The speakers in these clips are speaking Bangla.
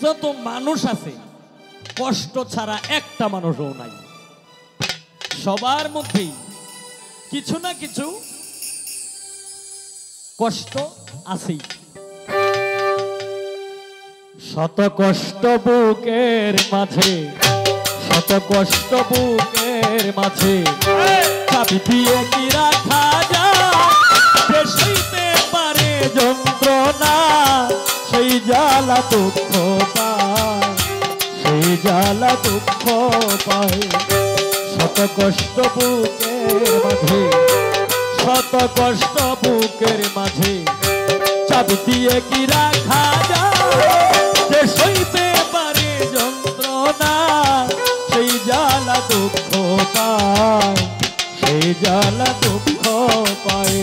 যত মানুষ আছে কষ্ট ছাড়া একটা মানুষও নাই। সবার মধ্যেই কিছু না কিছু কষ্ট আছেই। শত কষ্ট বুকের মাঝে, শত কষ্ট বুকের মাঝে চাবি দিয়ে কি রাখা যায়? যে সইতে পারে যন্ত্রণা সেই জ্বালা দুঃখ পায়, সেই জ্বালা দুঃখ পায়। শত কষ্ট বুকের মাঝে, শত কষ্ট বুকের মাঝে চাবি দিয়ে কি রাখা যায়? যে সইতে পারে যন্ত্রণা সেই জ্বালা দুঃখ পায়, সেই জ্বালা দুঃখ পায়।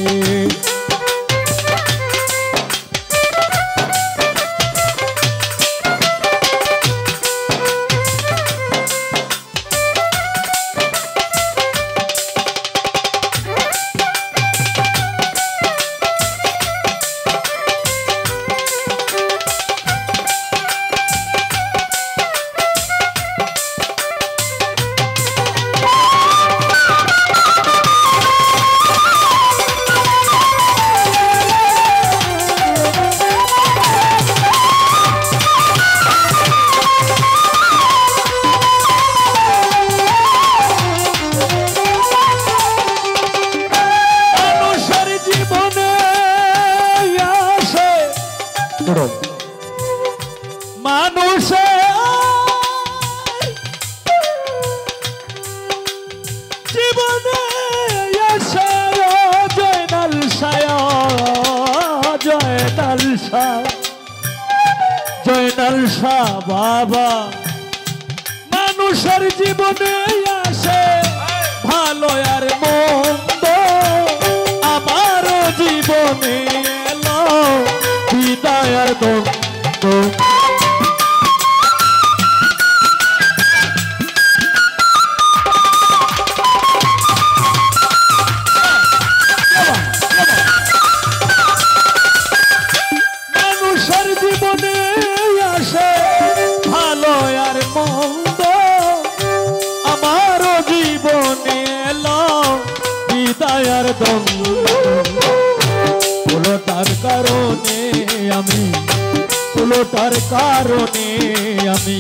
মানুষের জীবনে জয়নাল শাহ, জয়নাল শাহ, জয়নাল শাহ বাবা। মানুষের জীবনে আসে ভালো আর মন্দ, আমারও জীবনে এলো বিদায় আর দ্বন্দ্ব। মানুষের জীবনে আসে ভালো আর মন্দ, আমারও জীবনে এলো বিদায় আর দ্বন্দ্ব। উলোটার কারণে আমি, উলোটার কারণে আমি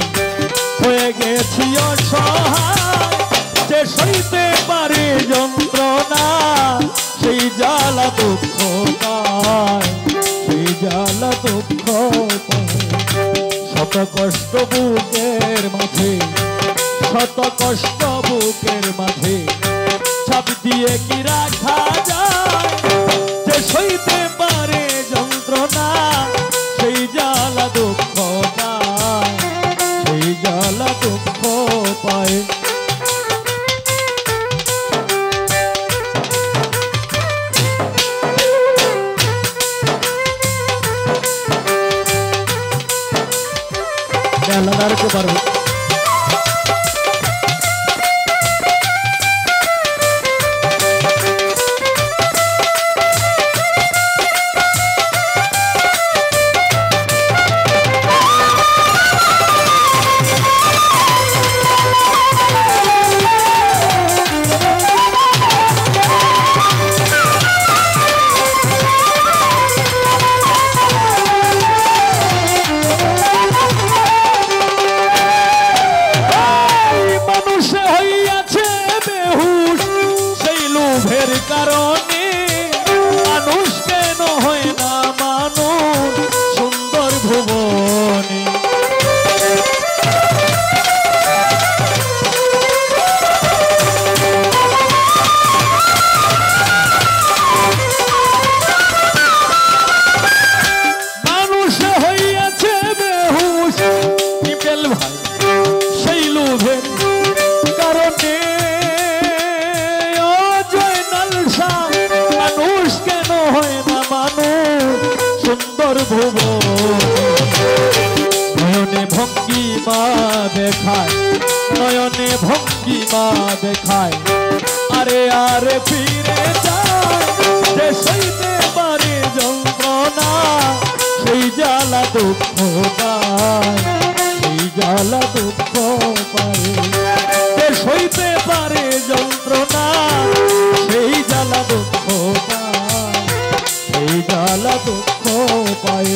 হয়ে গেছি অসহায়। যে সইতে পারে যন্ত্রণা সেই জ্বালা দুঃখ পায়, সেই জ্বালা দুঃখ পায়। শত কষ্ট বুকের মাঝে, শত কষ্ট বুকের মাঝে চাবি দিয়ে কি রাখা যায়? যে সইতে পারে যন্ত্রণা সেই জ্বালা দুঃখ পায়, সেই জ্বালা দুঃখ পায়। মেলাদার কে পারবে কারণে মানুষ কেন হয় না মানুষ সুন্দর ভুবনে। মানুষ হইয়াছে বেহুশ নিপেল ভাই সেই লোভের কারণে। মানুষ কেন হয় না মানুষ সুন্দর ভুবন। নয়নে ভঙ্গিমা দেখায়, নয়নে ভঙ্গিমা দেখায়, আরে আরে ফিরে যায়। যে সইতে পারে যন্ত্রণা সেই জ্বালা দুঃখ পায়, জ্বালা দুঃখ পায় যে সইতে পারে যন্ত্রণা সেই জ্বালা দুঃখ পায় সেই জ্বালা দুঃখ পায়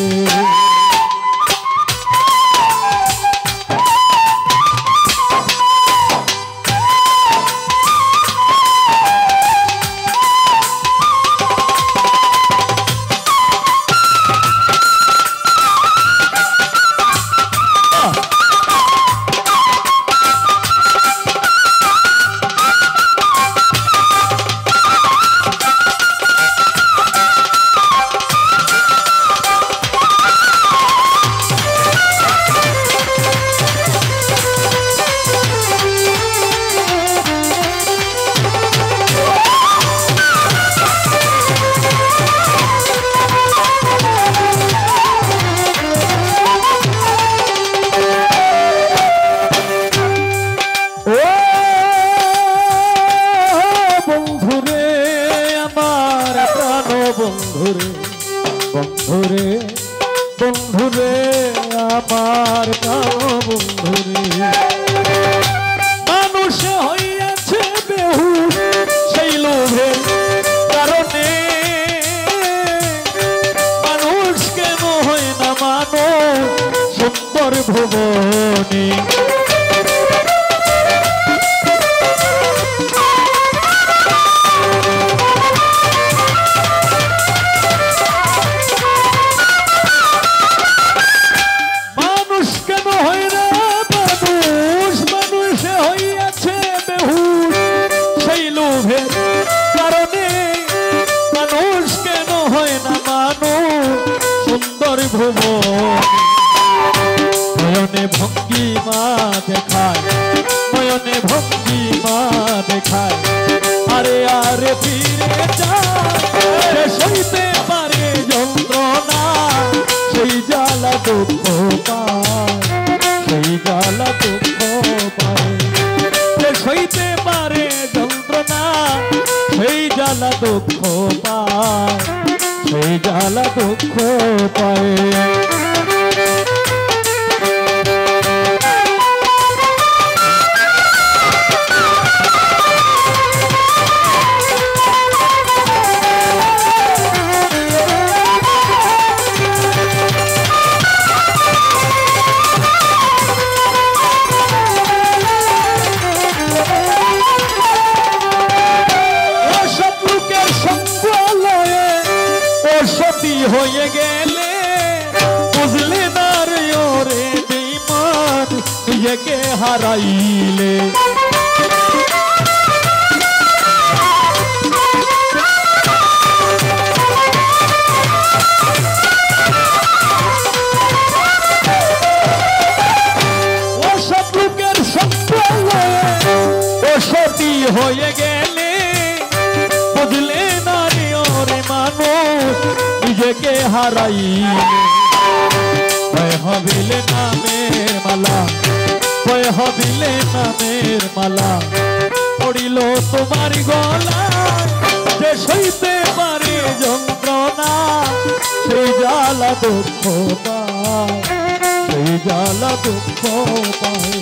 বন্ধুরে বন্ধুরে আমার বন্ধুরে মানুষ হইয়াছে বেহুশ সেই লোভের কারণে মানুষ কেন হয় না মানুষ সুন্দর ভুবনে নয়নে ভঙ্গিমা দেখায় নয়নে ভঙ্গিমা দেখায় আরে আরে ফিরে যায় সইতে পারে যন্ত্রণা সেই জ্বালা দুঃখ পায় সেই জ্বালা দুঃখ পায় যে সইতে পারে যন্ত্রণা সেই জ্বালা দুঃখ পায় সেই জ্বালা দুঃখ পায় হয়ে গেলে বুঝলে না রে ওরে বেঈমান নিজেকে হারাইলে ওসব লোকের সঙ্গ ও সতী হয়ে গেলে বুঝলে না রে ওরে মানুষ নিজেকে হারাইলে হবিলে নামের মালা হবিলে নামের মালা পড়িল তোমার গলা যে সইতে পারে যন্ত্রণা সেই জ্বালা দুঃখ পায় সেই জ্বালা দুঃখ পায়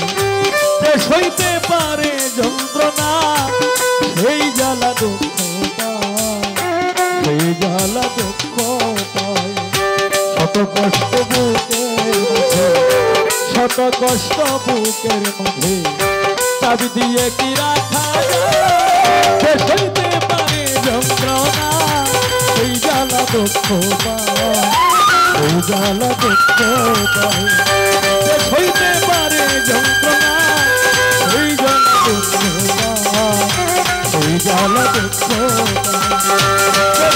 যে সইতে পারে যন্ত্রণা সেই জ্বালা দুঃখ পায় সেই জ্বালা দুঃখ পায় শত কষ্ট বুকের মাঝে শত কষ্ট বুকের মাঝে চাবি দিয়ে কি রাখা যায় সইতে পারে যন্ত্রণা সেই জ্বালা দুঃখ পায় সেই জ্বালা দুঃখ পায় সইতে পারে যন্ত্রণা সেই জ্বালা দুঃখ পায় সেই জ্বালা দুঃখ পায়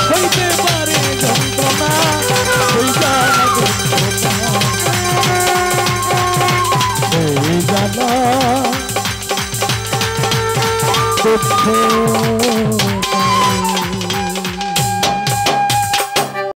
সইতে পারে যন্ত্রণা সেই জ্বালা দুঃখ পায় সেই জ্বালা দুঃখ